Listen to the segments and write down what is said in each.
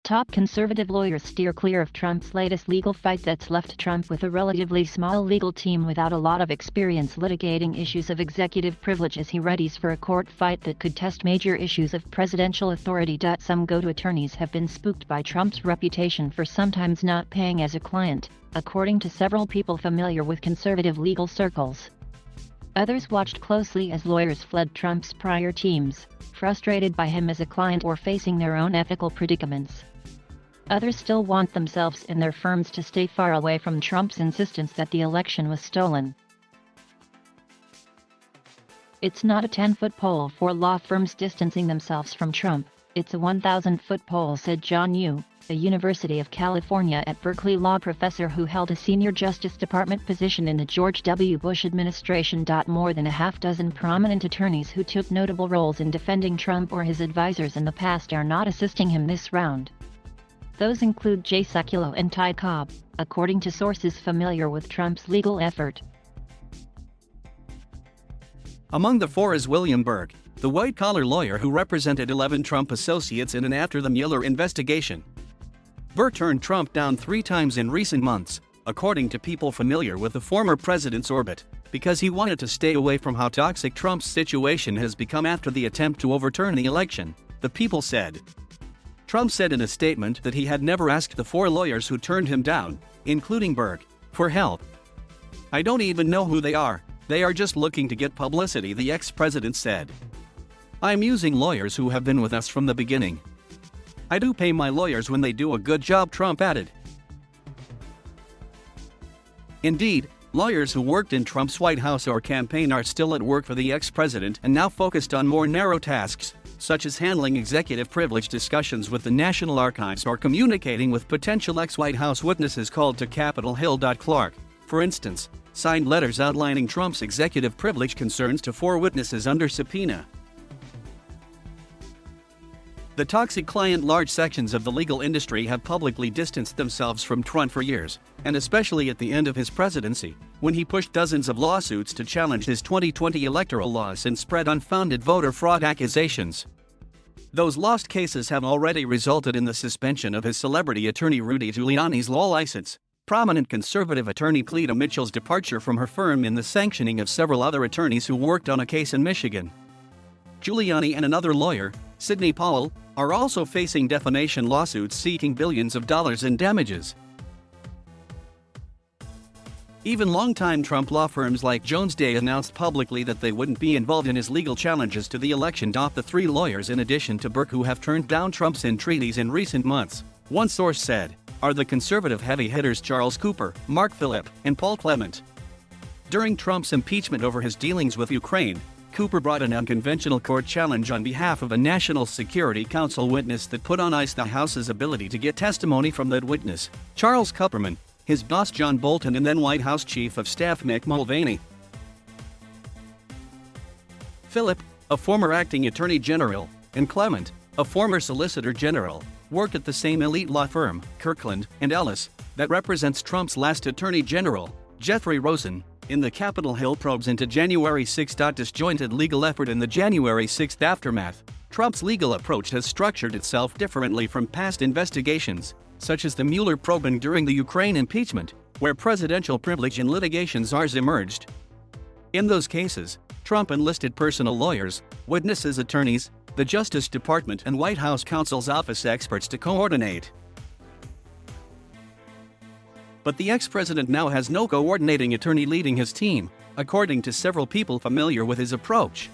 Top conservative lawyers steer clear of Trump's latest legal fight that's left Trump with a relatively small legal team without a lot of experience litigating issues of executive privilege as he readies for a court fight that could test major issues of presidential authority. Some go-to attorneys have been spooked by Trump's reputation for sometimes not paying as a client, according to several people familiar with conservative legal circles. Others watched closely as lawyers fled Trump's prior teams, frustrated by him as a client or facing their own ethical predicaments. Others still want themselves and their firms to stay far away from Trump's insistence that the election was stolen. It's not a 10-foot pole for law firms distancing themselves from Trump, it's a 1,000-foot pole, said John Yoo, a University of California at Berkeley law professor who held a senior Justice Department position in the George W. Bush administration. More than a half-dozen prominent attorneys who took notable roles in defending Trump or his advisors in the past are not assisting him this round. Those include Jay Sekulow and Ty Cobb, according to sources familiar with Trump's legal effort. Among the four is William Burke, the white-collar lawyer who represented 11 Trump associates in and after the Mueller investigation. Burke turned Trump down 3 times in recent months, according to people familiar with the former president's orbit, because he wanted to stay away from how toxic Trump's situation has become after the attempt to overturn the election, the people said. Trump said in a statement that he had never asked the 4 lawyers who turned him down, including Burke, for help. "I don't even know who they are just looking to get publicity," the ex-president said. "I'm using lawyers who have been with us from the beginning. I do pay my lawyers when they do a good job," Trump added. Indeed, lawyers who worked in Trump's White House or campaign are still at work for the ex-president and now focused on more narrow tasks, such as handling executive privilege discussions with the National Archives or communicating with potential ex-White House witnesses called to Capitol Hill. Clark, for instance, signed letters outlining Trump's executive privilege concerns to 4 witnesses under subpoena. The toxic client. Large sections of the legal industry have publicly distanced themselves from Trump for years, and especially at the end of his presidency, when he pushed dozens of lawsuits to challenge his 2020 electoral laws and spread unfounded voter fraud accusations. Those lost cases have already resulted in the suspension of his celebrity attorney Rudy Giuliani's law license, prominent conservative attorney Cleta Mitchell's departure from her firm, and the sanctioning of several other attorneys who worked on a case in Michigan. Giuliani and another lawyer, Sidney Powell, are also facing defamation lawsuits seeking billions of dollars in damages. Even longtime Trump law firms like Jones Day announced publicly that they wouldn't be involved in his legal challenges to the election. The 3 lawyers, in addition to Burke, who have turned down Trump's entreaties in recent months, one source said, are the conservative heavy hitters Charles Cooper, Mark Phillip, and Paul Clement. During Trump's impeachment over his dealings with Ukraine, Cooper brought an unconventional court challenge on behalf of a National Security Council witness that put on ice the House's ability to get testimony from that witness, Charles Kupperman, his boss John Bolton, and then White House Chief of Staff Mick Mulvaney. Phillip, a former acting attorney general, and Clement, a former solicitor general, worked at the same elite law firm, Kirkland and Ellis, that represents Trump's last attorney general, Jeffrey Rosen, in the Capitol Hill probes into January 6. Disjointed legal effort. In the January 6 aftermath, Trump's legal approach has structured itself differently from past investigations, such as the Mueller probe and during the Ukraine impeachment, where presidential privilege and litigation czars emerged. In those cases, Trump enlisted personal lawyers, witnesses' attorneys, the Justice Department, and White House counsel's office experts to coordinate. But the ex-president now has no coordinating attorney leading his team, according to several people familiar with his approach.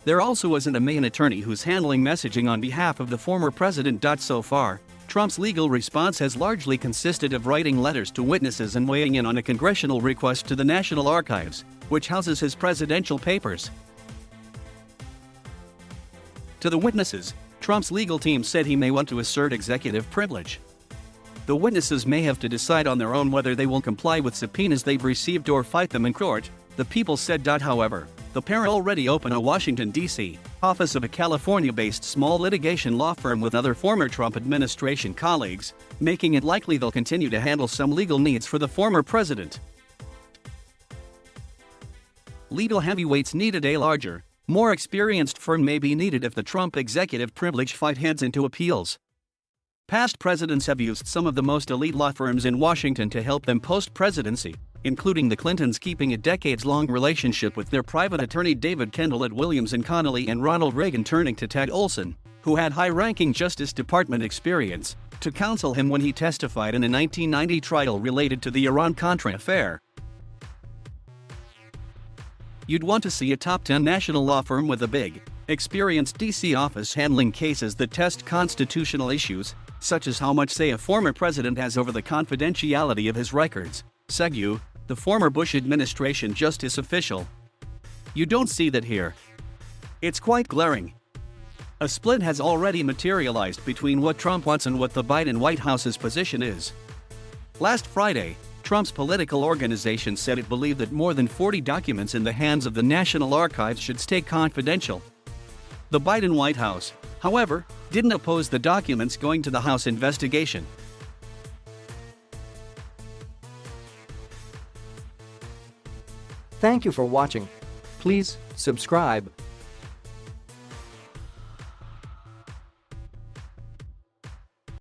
There also isn't a main attorney who's handling messaging on behalf of the former president. So far, Trump's legal response has largely consisted of writing letters to witnesses and weighing in on a congressional request to the National Archives, which houses his presidential papers. To the witnesses, Trump's legal team said he may want to assert executive privilege. The witnesses may have to decide on their own whether they will comply with subpoenas they've received or fight them in court, the people said. However, the pair already opened a Washington, D.C. office of a California-based small litigation law firm with other former Trump administration colleagues, making it likely they'll continue to handle some legal needs for the former president. Legal heavyweights needed. A larger, more experienced firm may be needed if the Trump executive privilege fight heads into appeals. Past presidents have used some of the most elite law firms in Washington to help them post-presidency, including the Clintons keeping a decades-long relationship with their private attorney David Kendall at Williams & Connolly, and Ronald Reagan turning to Ted Olson, who had high-ranking Justice Department experience, to counsel him when he testified in a 1990 trial related to the Iran-Contra affair. You'd want to see a top 10 national law firm with a big, experienced D.C. office handling cases that test constitutional issues, such as how much say a former president has over the confidentiality of his records. Segu, the former Bush administration justice official. You don't see that here. It's quite glaring. A split has already materialized between what Trump wants and what the Biden White House's position is. Last Friday, Trump's political organization said it believed that more than 40 documents in the hands of the National Archives should stay confidential. The Biden White House, however, didn't oppose the documents going to the House investigation. Thank you for watching. Please subscribe.